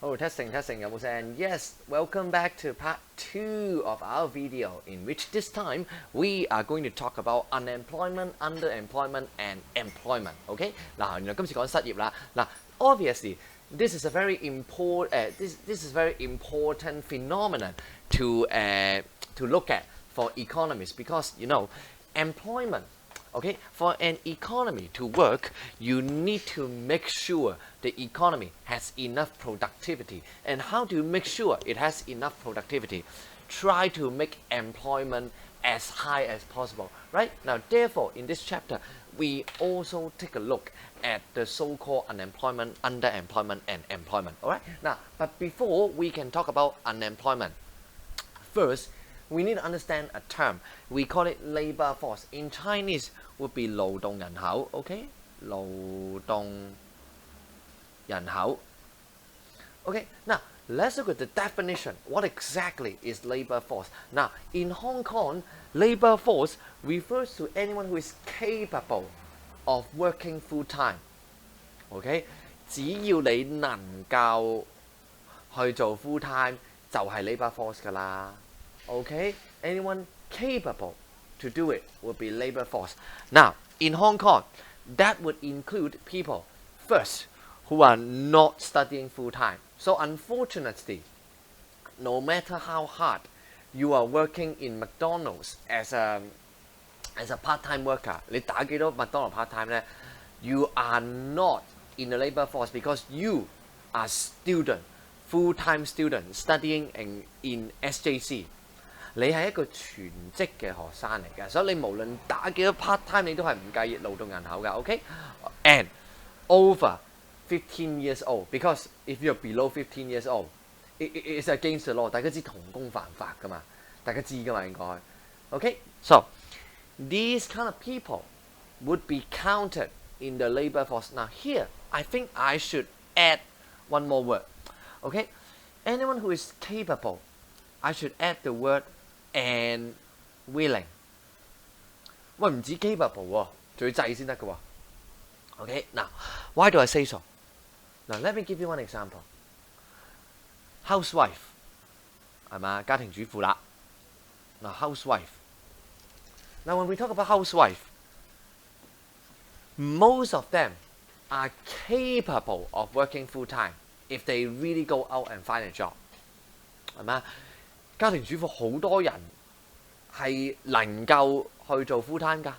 Oh, testing, 有冇聲? Yes, welcome back to part 2 of our video, in which this time we are going to talk about unemployment, underemployment, and employment. Okay? 嗱，原來今次講失業啦。嗱 obviously, this is a very important this is very important phenomenon to look at for economists because employment. Okay, for an economy to work, you need to make sure the economy has enough productivity. And how do you make sure it has enough productivity? Try to make employment as high as possible, right? Now, therefore, in this chapter, we also take a look at the so-called unemployment, underemployment, and employment, all right? Now, but before we can talk about unemployment, first, we need to understand a term. We call it labor force. In Chinese, would be 勞動人口. Okay, 勞動人口. Okay, now let's look at the definition. What exactly is labor force? Now, in Hong Kong, labor force refers to anyone who is capable of working full time. Okay, 只要你能夠去做 full time 就係 labor force 㗎啦。Okay, anyone capable to do it would be labor force. Now, in Hong Kong, that would include people, first, who are not studying full time. So unfortunately, no matter how hard you are working in McDonald's as a part-time worker, 你打幾多麥當勞 part-time 呢? You are not in the labor force because you are student, full-time student studying in SJC. 你係一個全職嘅學生嚟嘅，所以你無論打幾多 part time 你都係唔計勞動人口㗎 ，OK？ And over 15 years old, because if you're below 15 years old, it's against the law. 大家知童工犯法㗎嘛？大家知㗎嘛應該 ？OK？ So these kind of people would be counted in the labor force. Now here, I think I should add one more word. OK? Anyone who is capable, I should add the word and willing. 喂，唔止 capable 喎，仲要制先得嘅喎。Okay, now why do I say so? Now let me give you one example. Housewife 係嘛，家庭主婦啦。Now housewife. Now when we talk about housewife, most of them are capable of working full time if they really go out and find a job. 係嘛？家庭主婦好多人係能夠去做 full time 㗎。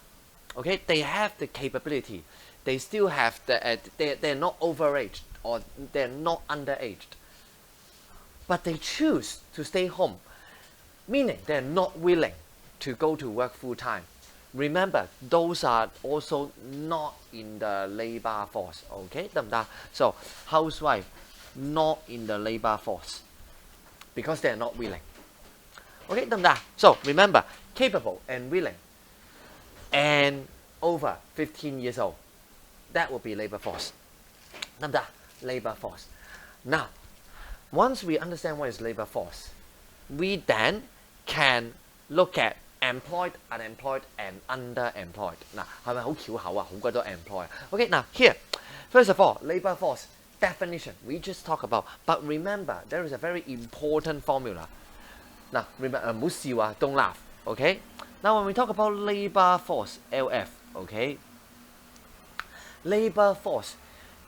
Okay, they have the capability. They still have they're not overaged or they're not underaged. But they choose to stay home, meaning they're not willing to go to work full time. Remember, those are also not in the labor force. Okay, 得唔得？ So housewife not in the labor force because they're not willing. Okay, 得唔得？ So remember, capable and willing and over 15 years old. That would be labor force. 得唔得？ Labor force. Now, once we understand what is labor force, we then can look at employed, unemployed, and underemployed. 嗱，係咪好巧口啊？好鬼多 employed. Okay, now here, first of all, labor force definition we just talked about. But remember, there is a very important formula. Now, remember, 唔好笑啊 don't laugh. Okay. Now, when we talk about labor force, LF, okay, labor force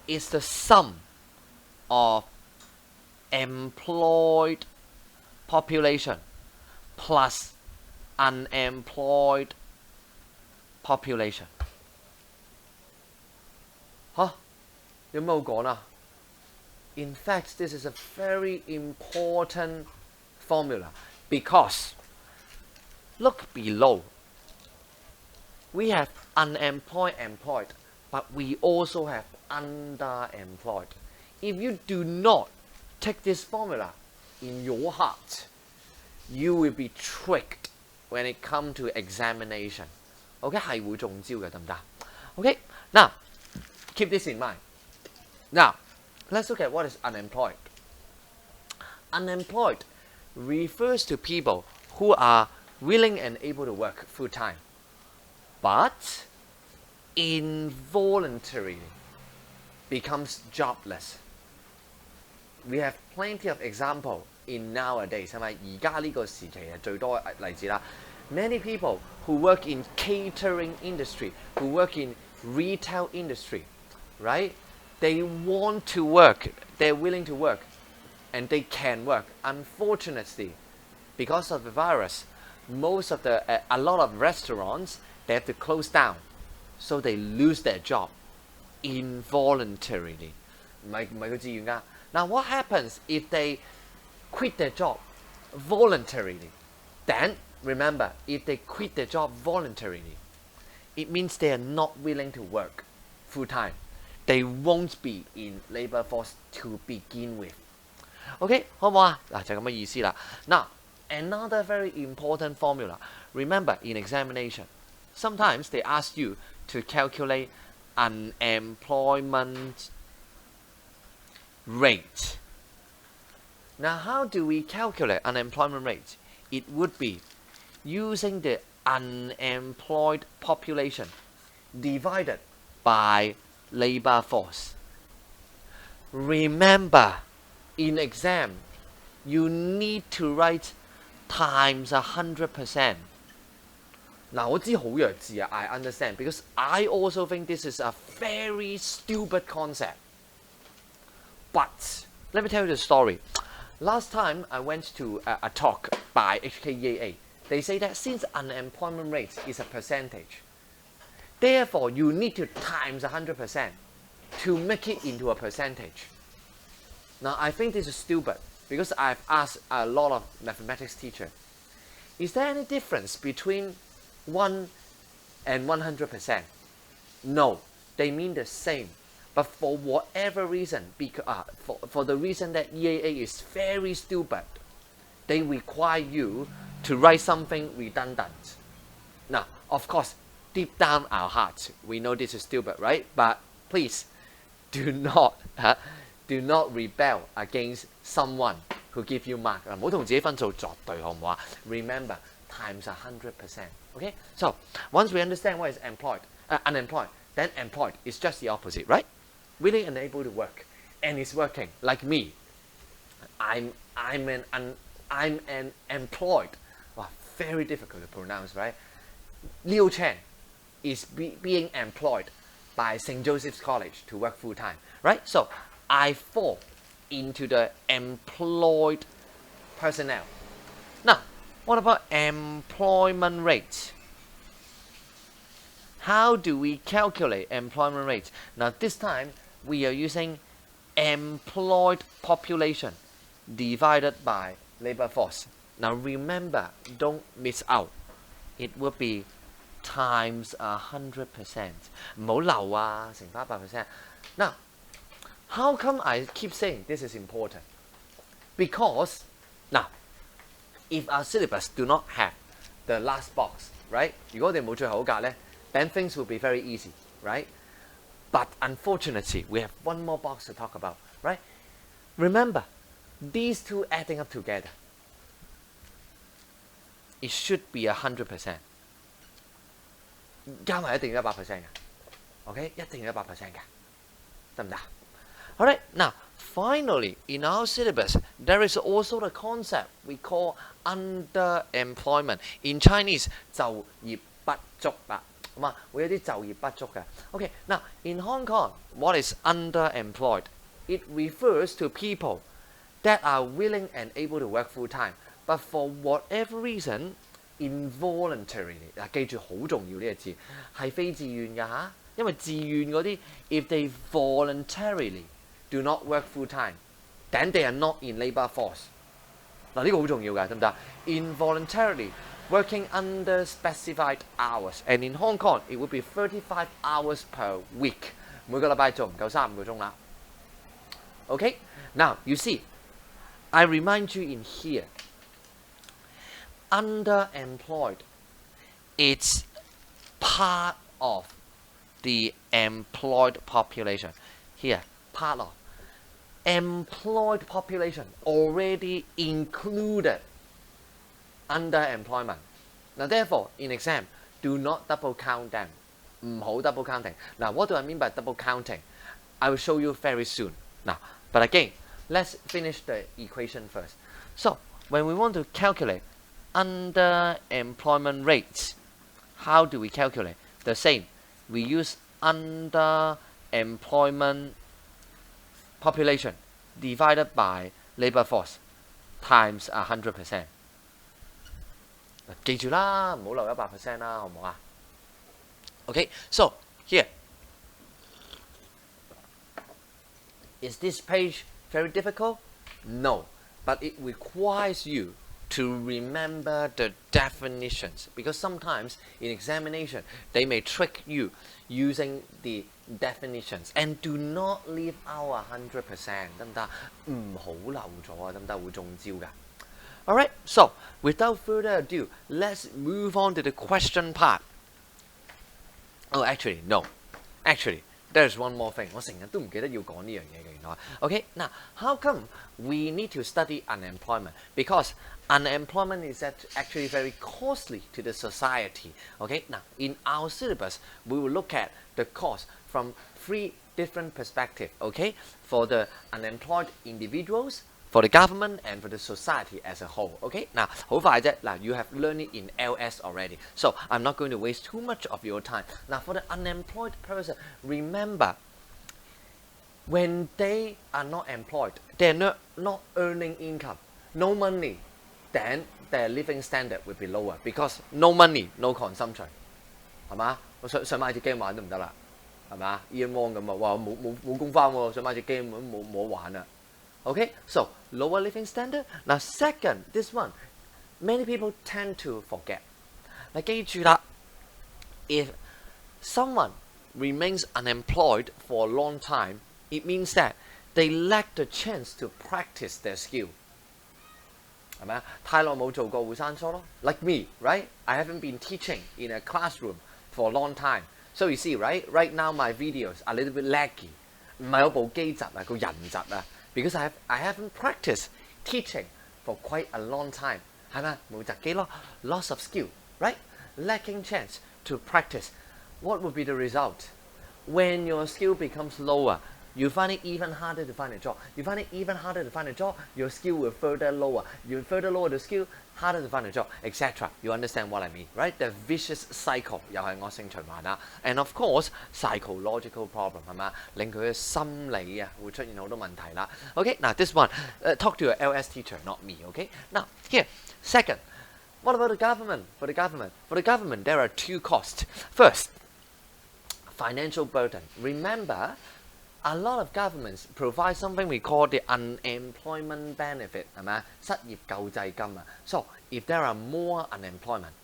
is the sum of employed population plus unemployed population. 嚇，有咩好講啊？ In fact, this is a very important formula because look below. We have unemployed, employed, but we also have underemployed. If you do not take this formula in your heart, you will be tricked when it comes to examination. Okay, 係會中招嘅，得唔得？ Okay, now keep this in mind. Now, let's look at what is unemployed. Unemployed refers to people who are willing and able to work full time, but involuntarily becomes jobless. we have plenty of example in nowadays 係咪？而家呢個時期係最多例子啦。Many people who work in catering industry, who work in retail industry, right? They want to work, they're willing to work, and they can work. Unfortunately, because of the virus, a lot of restaurants, they have to close down, so they lose their job involuntarily. 唔係佢自願㗎。Now what happens if they quit their job voluntarily? Then remember, if they quit their job voluntarily, it means they are not willing to work full time. They won't be in labor force to begin with. OK， 好唔好啊？嗱就咁嘅意思啦。Now another very important formula. Remember in examination, sometimes they ask you to calculate unemployment rate. Now how do we calculate unemployment rate? It would be using the unemployed population divided by labor force. Remember, in exam, you need to write times 100%. 嗱，我知好弱智啊 I understand, because I also think this is a very stupid concept. But let me tell you the story. Last time I went to a talk by HKEAA. They say that since unemployment rate is a percentage, therefore you need to times 100% to make it into a percentage. Now I think this is stupid because I've asked a lot of mathematics teachers, is there any difference between 1 and 100%? No, they mean the same. But for whatever reason, for the reason that EAA is very stupid, they require you to write something redundant. Now, of course, deep down our hearts, we know this is stupid, right? But please, do not rebel against someone who give you mark. 唔好同自己分數作對，好唔好啊？ Remember, times 100%. Okay? So, once we understand what is unemployed, then employed is just the opposite, right? Willing and able to work, and is working. Like me, I'm an employed. Wow, very difficult to pronounce, right? Liu Chen is being employed by St. Joseph's College to work full time, right? So I fall into the employed personnel. Now, what about employment rate? How do we calculate employment rate? Now this time we are using employed population divided by labor force. Now remember, don't miss out. It would be times 100%. 唔好漏啊，乘翻100%. Now, how come I keep saying this is important? Because now, if our syllabus do not have the last box, right? 如果我哋冇最後嗰格咧，then things will be very easy, right? But unfortunately, we have one more box to talk about, right? Remember, these two adding up together, it should be 100%. 加埋一定要100%嘅 ，OK？ 一定要100%嘅，得唔得？ Alright, now finally in our syllabus there is also the concept we call underemployment. In Chinese 就業不足啦，好嘛？會有啲就業不足嘅。Okay, now in Hong Kong, what is underemployed? It refers to people that are willing and able to work full time, but for whatever reason, involuntarily 嗱，記住好重要呢個字，係非自願㗎嚇，因為自願嗰啲 if they voluntarily do not work full time, then they are not in labor force. 嗱呢個好重要㗎，得唔得？ Involuntarily working under specified hours, and in Hong Kong it would be 35 hours per week. 每個禮拜做唔夠35個鐘啦。Okay, now you see, I remind you in here, underemployed, it's part of the employed population. Here, part of employed population already included underemployment. Now therefore, in exam, do not double count them. 唔好 double counting. Now what do I mean by double counting? I will show you very soon. Now, but again, let's finish the equation first. So when we want to calculate underemployment rates, how do we calculate? The same. We use underemployment population divided by labor force times 100%。記住啦，唔好留100%啦，好唔好啊？Okay, so here, is this page very difficult? No, but it requires you to remember the definitions, because sometimes in examination they may trick you using the definitions, and do not leave out 100%，得唔得？唔好漏咗啊，得唔得？會中招㗎。Alright, so without further ado, let's move on to the question part. Oh, actually, no. Actually, there's one more thing. 我成日都唔記得要講呢樣嘢嘅，原來。Okay, now how come we need to study unemployment? Because unemployment is actually very costly to the society. Okay, now in our syllabus, we will look at the cost from 3 different perspectives. Okay, for the unemployed individuals, for the government, and for the society as a whole. Okay, now 好快啫。嗱 you have learned it in LS already, so I'm not going to waste too much of your time. Now for the unemployed person, remember, when they are not employed, they're not earning income, no money, then their living standard will be lower, because no money, no consumption. 係嘛？我想買隻 game 玩都唔得啦，係嘛？Ian Wong 咁啊，哇冇工返喎，想買隻 game 冇得玩啊。Okay, so lower living standard. Now second, this one, many people tend to forget. 嗱記住啦 if someone remains unemployed for a long time, it means that they lack the chance to practice their skill. 係咪啊？太耐冇做過會生疏咯。Like me, right? I haven't been teaching in a classroom for a long time. So you see, right now my videos are a little bit laggy. 唔係我部機窒啊，個人窒啊。Because I haven't practiced teaching for quite a long time. 係咪？冇窒機咯 ，loss of skill, right? Lacking chance to practice. What would be the result? When your skill becomes lower, you find it even harder to find a job. You find it even harder to find a job, your skill will further lower. You further lower the skill, harder to find a job, etc. You understand what I mean, right? The vicious cycle 又係惡性循環啦。And of course, psychological problem 係嘛，令佢嘅心理啊會出現好多問題啦。Okay, now this one, talk to your LS teacher, not me. Okay, now here, second, what about the government? For the government, there are 2 costs. First, financial burden. Remember, a lot of governments provide something we call the unemployment benefit, 係咪？失業救濟金啊。So if there are more unemployment,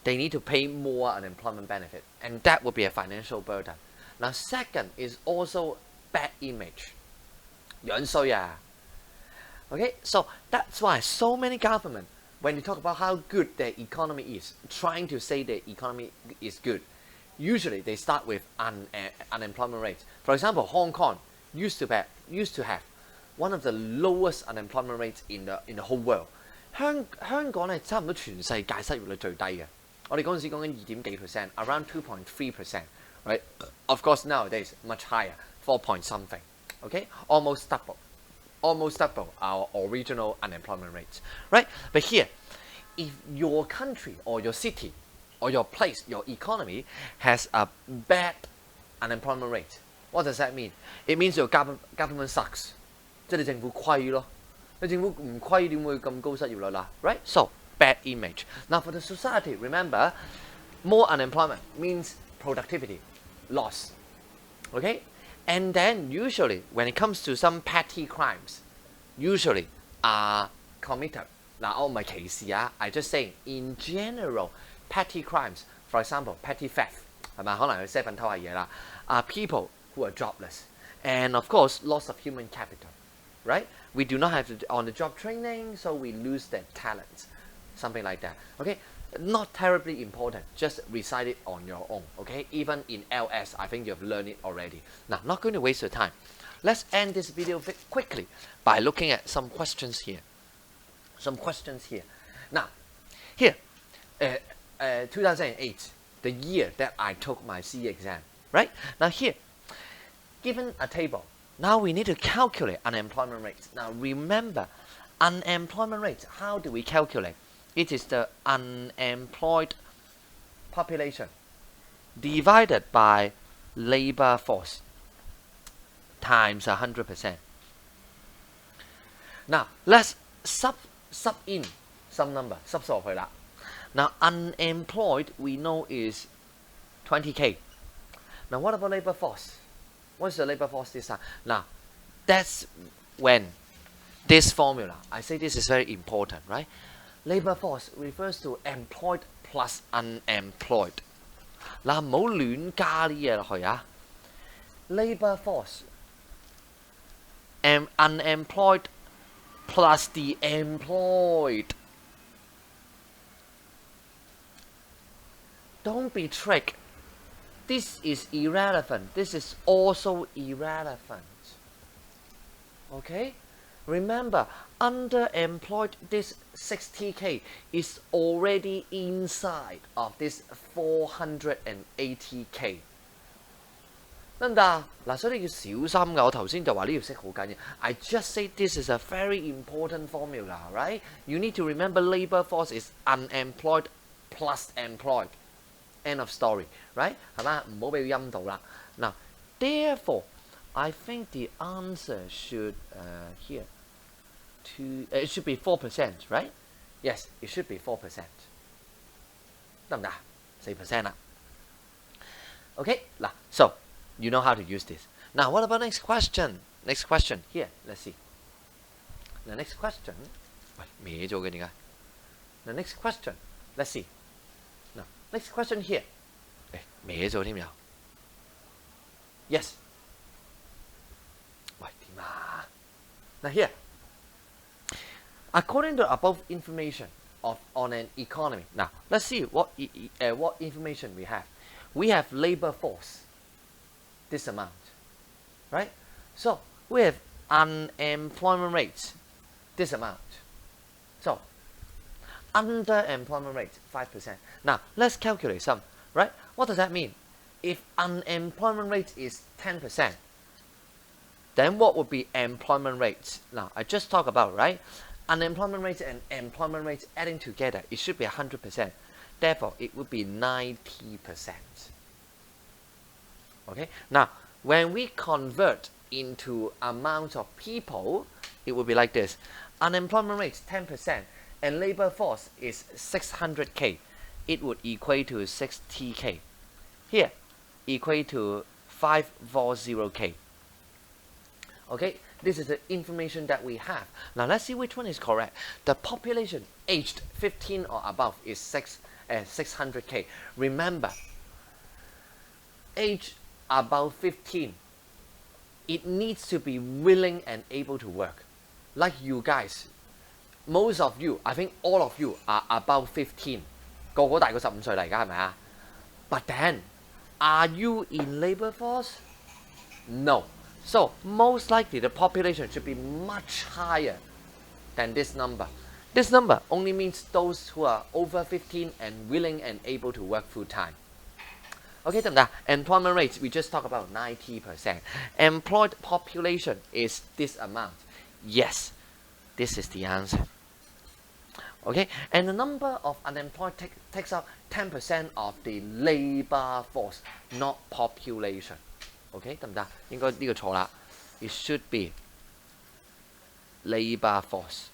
they need to pay more unemployment benefit, and that would be a financial burden. Now second is also bad image. 樣衰啊。Okay, so that's why so many government, when they talk about how good their economy is, trying to say their economy is good, usually they start with unemployment rates. For example, Hong Kong used to have one of the lowest unemployment rates in the whole world. 香港咧差唔多全世界失業率最低嘅。我哋嗰陣時講緊2.幾%, around 2.3%, right? Of course nowadays much higher, 4 point something. Okay, almost double our original unemployment rates, right? But here, if your country or your city or your place, your economy has a bad unemployment rate, what does that mean? It means your government sucks. 即係你政府虧咯，你政府唔虧點會咁高失業率啦 ？Right? So bad image. Now for the society, remember, more unemployment means productivity loss. Okay? And then usually when it comes to some petty crimes, usually are committed. 嗱，我唔係歧視啊 I just saying in general, petty crimes, for example, petty theft 係咪？可能去 7 偷下嘢啦。Are people who are jobless, and of course loss of human capital, right? We do not have on-the-job training, so we lose their talents, something like that. Okay, not terribly important. Just recite it on your own. Okay, even in LS, I think you have learned it already. Now, not going to waste your time. Let's end this video quickly by looking at some questions here. Now, here, 2008, the year that I took my CE exam, right? Now here, given a table Now we need to calculate unemployment rate. Now remember, unemployment rate, how do we calculate? It is the unemployed population divided by labor force times 100%. Now let's sub in some number, sub 數去啦。Now unemployed we know is 20K. Now what about labor force? What's the labor force this time? Now that's when this formula, I say this is very important, right? Labor force refers to employed plus unemployed. 嗱，唔好亂加啲嘢落去啊。Labor force and unemployed plus the employed. Don't be tricked. This is irrelevant. This is also irrelevant. Okay? Remember, underemployed, this 60K is already inside of this 480K. 得唔得？嗱，所以你要小心㗎。我頭先就話呢條式好緊要。I just say this is a very important formula, right? You need to remember labor force is unemployed plus employed. End of story, right? 係嘛？唔好俾佢陰到啦。Now, therefore, I think the answer should here. It should be 4%, right? Yes, it should be 4%. 得唔得？4%啦。Okay, 嗱 ，so you know how to use this. Now, what about next question? Next question here. Let's see. The next question. 喂，歪咗嘅點解 ？The next question. Let's see. Now, next question here. 誒，歪咗添又。Yes. 喂，點啊？嗱 here. According to above information on an economy. Now, let's see what information we have. We have labor force, this amount, right? So, we have unemployment rate, this amount. So, underemployment rate, 5%. Now, let's calculate some, right? What does that mean? If unemployment rate is 10%, then what would be employment rate? Now, I just talked about, right? Unemployment rate and employment rate adding together, it should be 100%. Therefore, it would be 90%. Okay? Now, when we convert into amount of people, it would be like this. Unemployment rate is 10% and labor force is 600K. It would equate to 60K. Here, equate to 540K. Okay? This is the information that we have. Now let's see which one is correct. The population aged 15 or above is 600K. Remember, age above 15, it needs to be willing and able to work. Like you guys, most of you, I think all of you are above 15. 個個大過15歲啦，而家係咪啊？ But then, are you in labor force? No. So, most likely the population should be much higher than this number. This number only means those who are over 15 and willing and able to work full time. Okay, 得唔得？ Employment rate, we just talked about 90%. Employed population is this amount. Yes, this is the answer. Okay, and the number of unemployed takes up 10% of the labor force, not population. Okay, 得唔得？應該呢個錯啦。It should be labor force.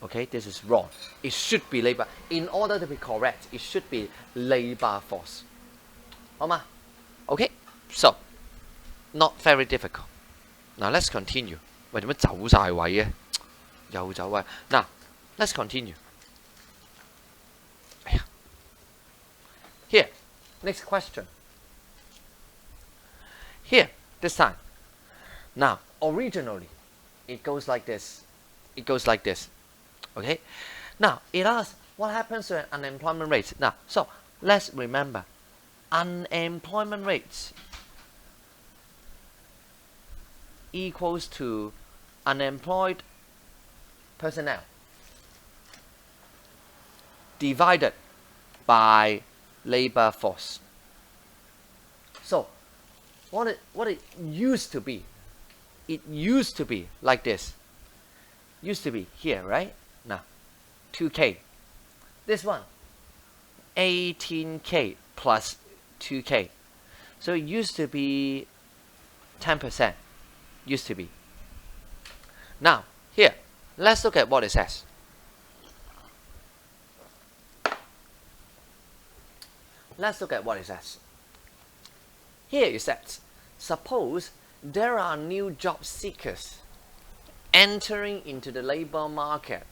Okay, this is wrong. It should be labor. In order to be correct, it should be labor force. 好嘛 ？Okay, so not very difficult. Now let's continue. 喂，點解走晒位嘅？又走位。Now let's continue. 哎呀 Here, next question. Here, this time. Now, originally, it goes like this. It goes like this. Okay? Now, it asks, what happens to an unemployment rate? Now, so, let's remember. Unemployment rate equals to unemployed personnel divided by labor force. So, what it used to be. It used to be like this. Used to be here, right? Now, 2K. This one, 18K plus 2K. So it used to be 10%. Used to be. Now, here, let's look at what it says. Let's look at what it says. Here it says, suppose there are new job seekers entering into the labor market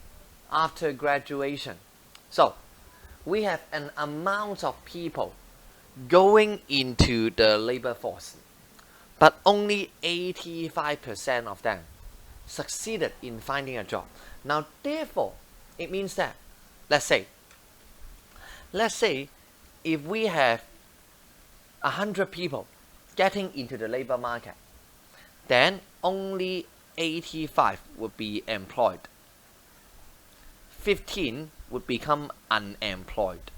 after graduation. So, we have an amount of people going into the labor force, but only 85% of them succeeded in finding a job. Now, therefore, it means that, let's say, if we have 100 people getting into the labor market, then only 85 would be employed. 15 would become unemployed.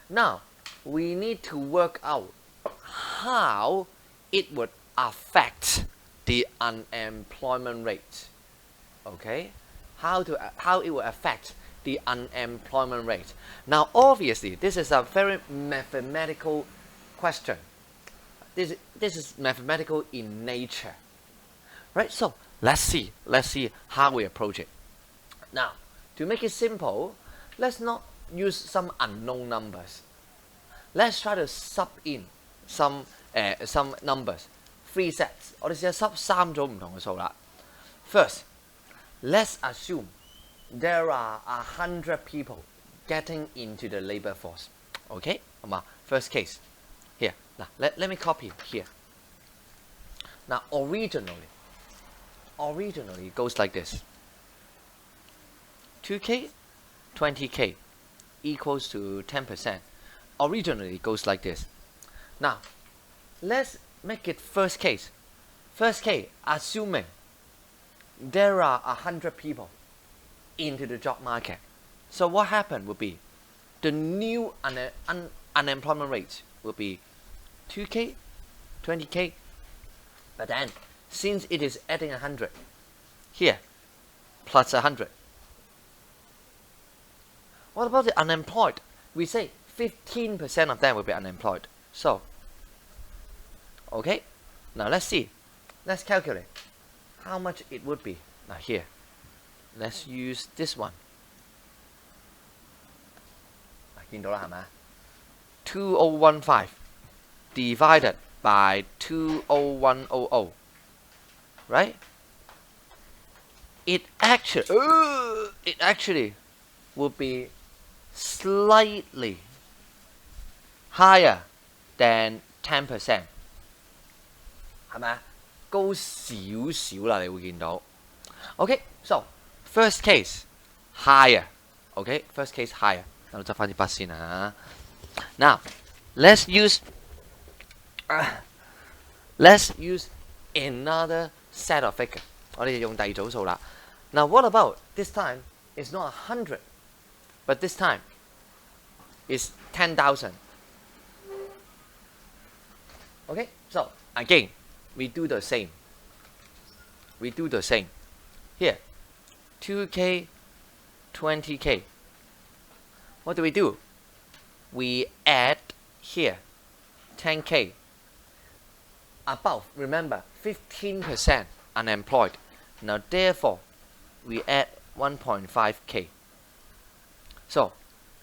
Now, we need to work out how it would affect the unemployment rate. Okay? How it will affect the unemployment rate. Now, obviously, this is a very mathematical question. This is mathematical in nature, right? So let's see how we approach it. Now, to make it simple, let's not use some unknown numbers. Let's try to sub in some numbers. 3 sets. 我哋試下 sub 3組唔同嘅數啦。First, let's assume there are 100 people getting into the labor force. Okay? First case. Here. Now, let me copy here. Now, originally it goes like this. 2K, 20K equals to 10%. Originally it goes like this. Now, let's make it first case. First case, assuming there are 100 people into the job market. So what happened would be the new unemployment rate will be 2K, 20K. But then, since it is adding 100, here, plus 100. What about the unemployed? We say 15% of them will be unemployed. So, okay, now let's see. Let's calculate how much it would be. Now here, let's use this one. 見到啦係咪 2015 divided by 20100, right? It actually would be slightly higher than 10%， 係咪啊？高少少啦，你會見到。Okay, so first case higher. Okay, first case higher. 等我執翻啲筆先啊。Now, let's use another set of figure. 我哋用第二組數啦。Now, what about this time? It's not 100, but this time is 10,000. Okay, so again, we do the same. Here, 2K, 20K. What do? We add here 10K. Above, remember, 15% unemployed. Now, therefore, we add 1.5K. So,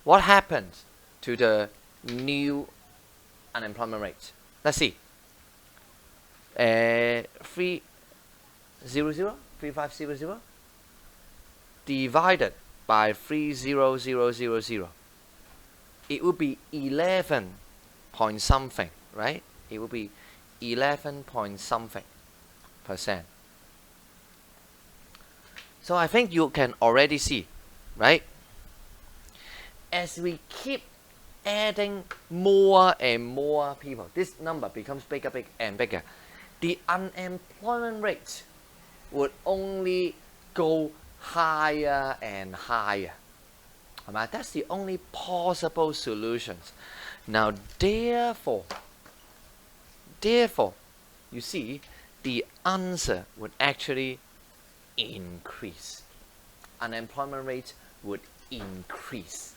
what happens to the new unemployment rate? Let's see. 3500 divided by 30000. It would be 11 point something, right? It would be 11 point something %. So I think you can already see, right? As we keep adding more and more people, this number becomes bigger and bigger. The unemployment rate would only go higher and higher. That's the only possible solutions. Now, therefore, therefore, you see, the answer would actually increase. Unemployment rate would increase.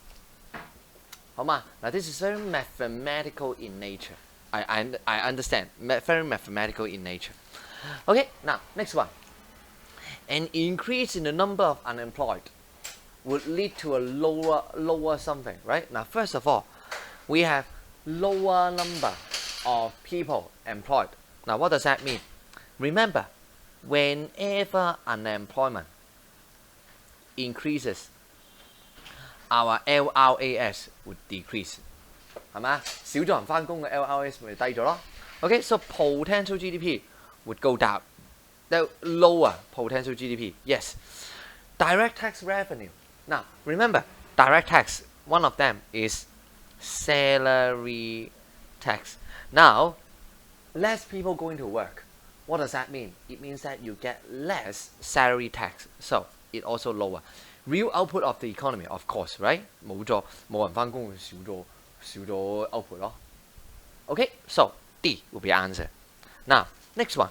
好嘛？嗱 this is very mathematical in nature. I understand. Very mathematical in nature. Okay, now next one. An increase in the number of unemployed would lead to a lower something, right? Now, first of all, we have lower number of people employed. Now, what does that mean? Remember, whenever unemployment increases, our LRAS would decrease. 係咪？少咗人返工嘅 LRAS 咪低咗咯。Okay, so potential GDP would go down. The lower potential GDP. Yes. Direct tax revenue. Now, remember, direct tax, one of them is salary tax. Now, less people going to work. What does that mean? It means that you get less salary tax. So, it also lower. Real output of the economy, of course, right? 冇人返工，少咗 output 咯。Okay, so D will be answer. Now, next one.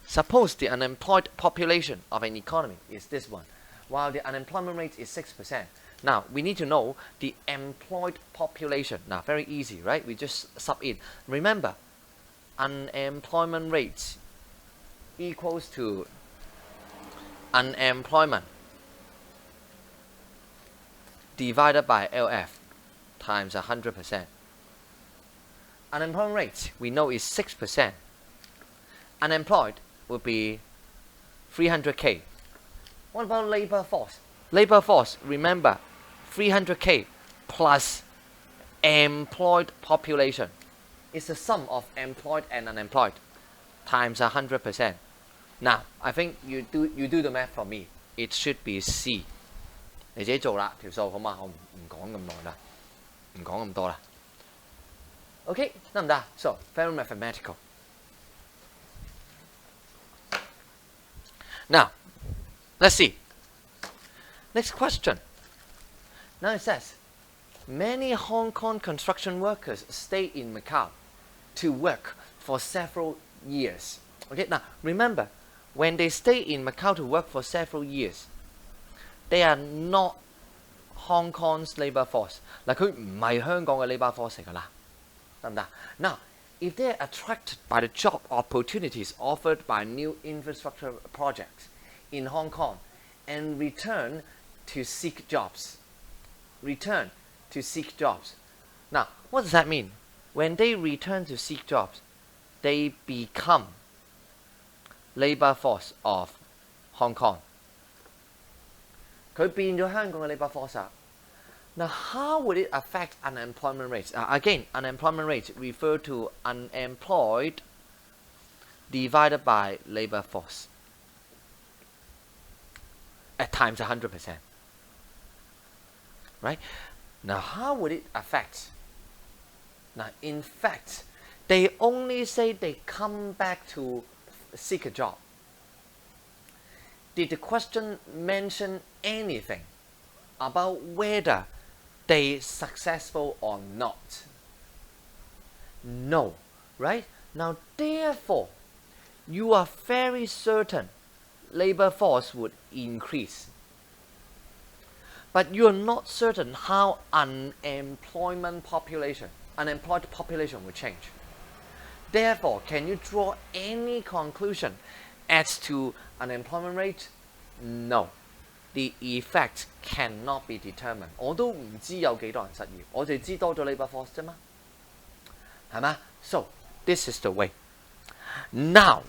Suppose the unemployed population of an economy is this one, while the unemployment rate is 6%. Now, we need to know the employed population. Now, very easy, right? We just sub in. Remember, unemployment rate equals to unemployment divided by LF times 100%. Unemployment rate, we know, is 6%. Unemployed would be 300K. What about labor force? Labor force, remember, 300K plus employed population is the sum of employed and unemployed times 100%. Now, I think you do the math for me. It should be C. 你自己做啦，條數好嘛？我唔講咁耐啦，唔講咁多啦。OK， 得唔得？ So very mathematical. Now, let's see. Next question. Now it says, many Hong Kong construction workers stay in Macau to work for several years. Okay, now remember, when they stay in Macau to work for several years, they are not Hong Kong's labor force. 嗱，佢唔係香港嘅 labor force 嚟㗎啦，得唔得？ Now, if they are attracted by the job opportunities offered by new infrastructure projects in Hong Kong and return to seek jobs. Now, what does that mean? When they return to seek jobs, they become labor force of Hong Kong. 佢變咗香港嘅 labor force 啊。Now, how would it affect unemployment rates? Again, unemployment rates refer to unemployed divided by labor force at times 100%. Right? Now, how would it affect? Now, in fact, they only say they come back to seek a job. Did the question mention anything about whether they successful or not? No, right? Now, therefore, you are very certain labor force would increase. But you are not certain how unemployed population will change. Therefore, can you draw any conclusion as to unemployment rate? No. The effect cannot be determined. 我都唔知有幾多人失業，我哋知多咗 labor force 啫嘛，係嘛？ So this is the way. Now,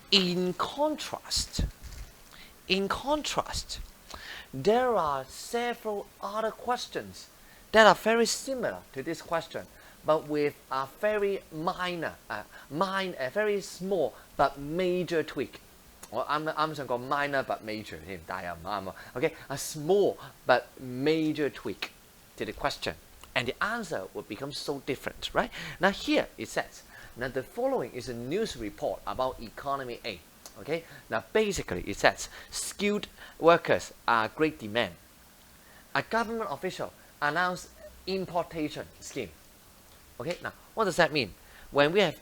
in contrast, there are several other questions that are very similar to this question, but with a very a very small but major tweak. 我啱想講 minor but major 添，但係又唔啱喎。Okay, a small but major tweak to the question, and the answer would become so different, right? Now here it says, now the following is a news report about economy A. Okay, now basically it says skilled workers are great demand. A government official announced importation scheme. Okay, now what does that mean? When we have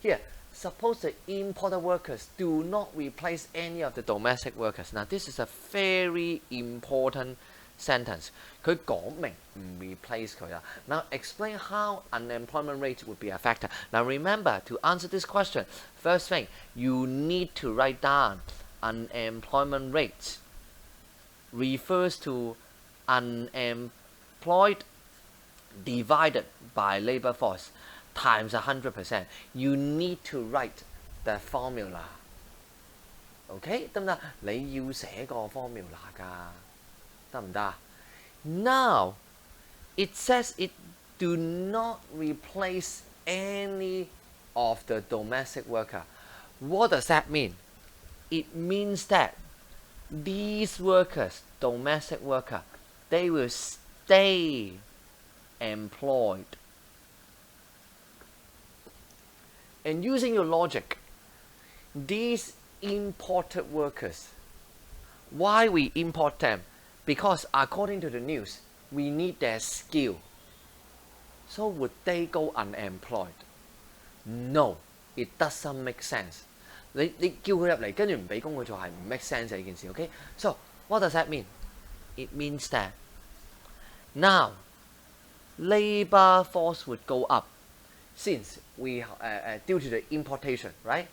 here, suppose the imported workers do not replace any of the domestic workers. Now this is a very important sentence. 佢講明唔 replace 佢啦。Now explain how unemployment rate would be affected. Now remember, to answer this question, first thing, you need to write down unemployment rate refers to unemployed divided by labor force times 100%. You need to write the formula. OK 得唔得？你要寫個 formula 㗎，得唔得？ Now it says it do not replace any of the domestic worker. What does that mean? It means that these workers, domestic worker, they will stay employed. And using your logic, these imported workers, why we import them? Because according to the news, we need their skill. So would they go unemployed? No, it doesn't make sense. 你叫佢入嚟，跟住唔俾工佢做係唔 make sense 呢件事 ，OK？ So what does that mean? It means that now labor force would go up since we due to the importation, right?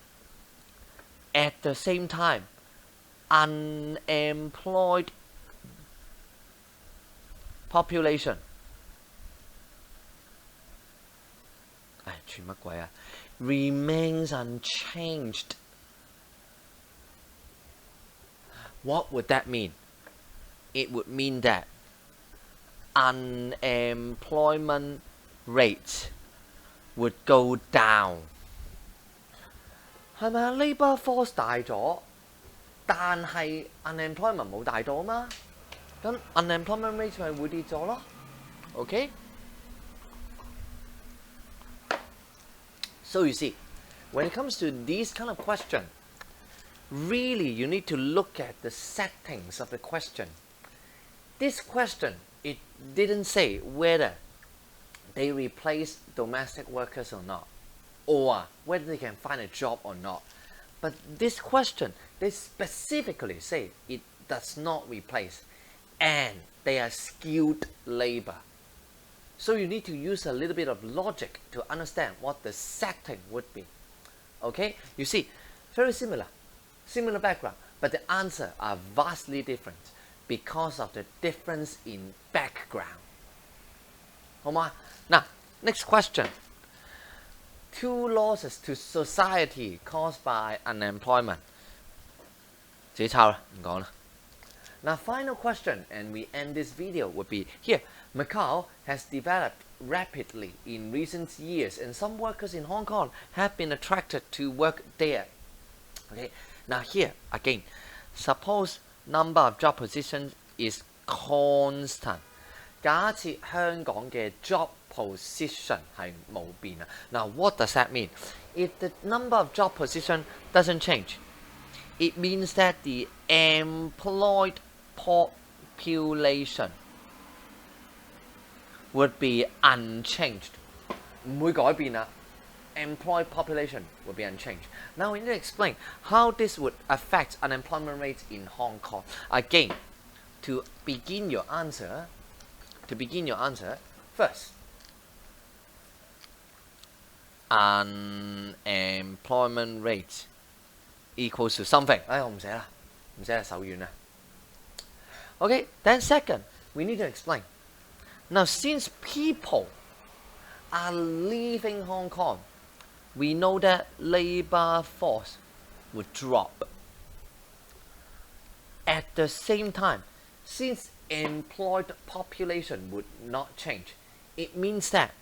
At the same time, unemployed population 全乜鬼啊 remains unchanged. What would that mean? It would mean that unemployment rate would go down. 係咪啊 ？Labour force 大咗，但係 unemployment 冇大到啊嘛？咁 unemployment rate 咪會跌咗咯 ？OK？ So you see, when it comes to these kind of question, really you need to look at the settings of the question. This question, it didn't say whether they replace domestic workers or not, or whether they can find a job or not. But this question, they specifically say it does not replace, and they are skilled labor. So you need to use a little bit of logic to understand what the setting would be. Okay? You see, very similar background, but the answer are vastly different because of the difference in background. 好嗎？ Now, next question. 2 losses to society caused by unemployment. 自己抄啦，唔講啦。Now, final question, and we end this video, would be here. Macau has developed rapidly in recent years, and some workers in Hong Kong have been attracted to work there. Okay, now here again, suppose number of job positions is constant. 假設香港嘅 job position 係冇變啊。Now, what does that mean? If the number of job position doesn't change, it means that the employed population would be unchanged. 唔會改變啊。Employed population would be unchanged. Now we need to explain how this would affect unemployment rates in Hong Kong. Again, to begin your answer, first, unemployment rate equals to something. 我唔寫啦，唔寫啦，手軟啦。Okay, then second, we need to explain. Now, since people are leaving Hong Kong, we know that labor force would drop. At the same time, since employed population would not change, it means that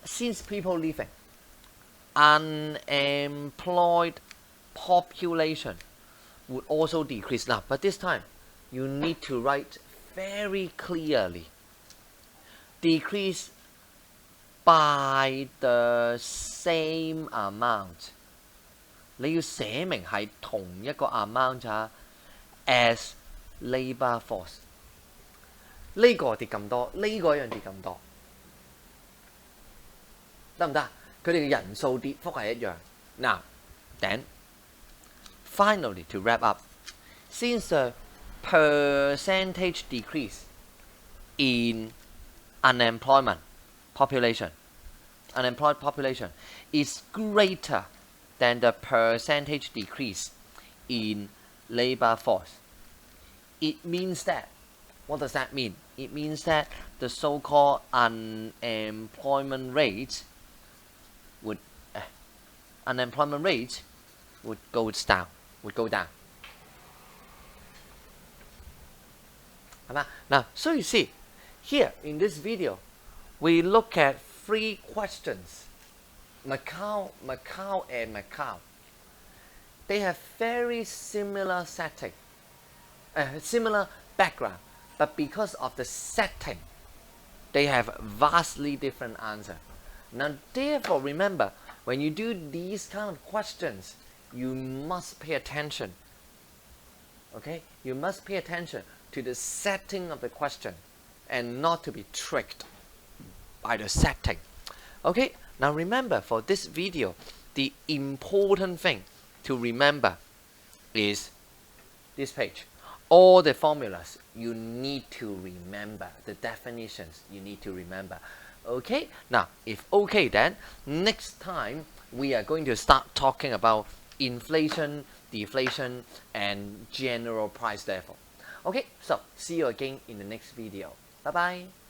since people leaving, unemployed population would also decrease. Now, but this time, you need to write very clearly. Decrease by the same amount. 你要寫明係同一個 amount 咋 as labor force. 呢個跌咁多，呢個一樣跌咁多。得唔得？佢哋嘅人數跌幅係一樣。Now, then, finally to wrap up, since the percentage decrease in unemployed population is greater than the percentage decrease in labor force. It means that, what does that mean? It means that the so-called unemployment rate would go down. Now, so you see, here in this video, we look at 3 questions. Macau, and Macau. They have very similar setting, similar background, but because of the setting, they have vastly different answer. Now, therefore, remember, when you do these kind of questions, you must pay attention. Okay? You must pay attention to the setting of the question and not to be tricked by the setting. Okay? Now remember, for this video, the important thing to remember is this page. All the formulas you need to remember, the definitions you need to remember. Okay? Now, if okay, then next time we are going to start talking about inflation, deflation, and general price level. Okay, so see you again in the next video. Bye bye.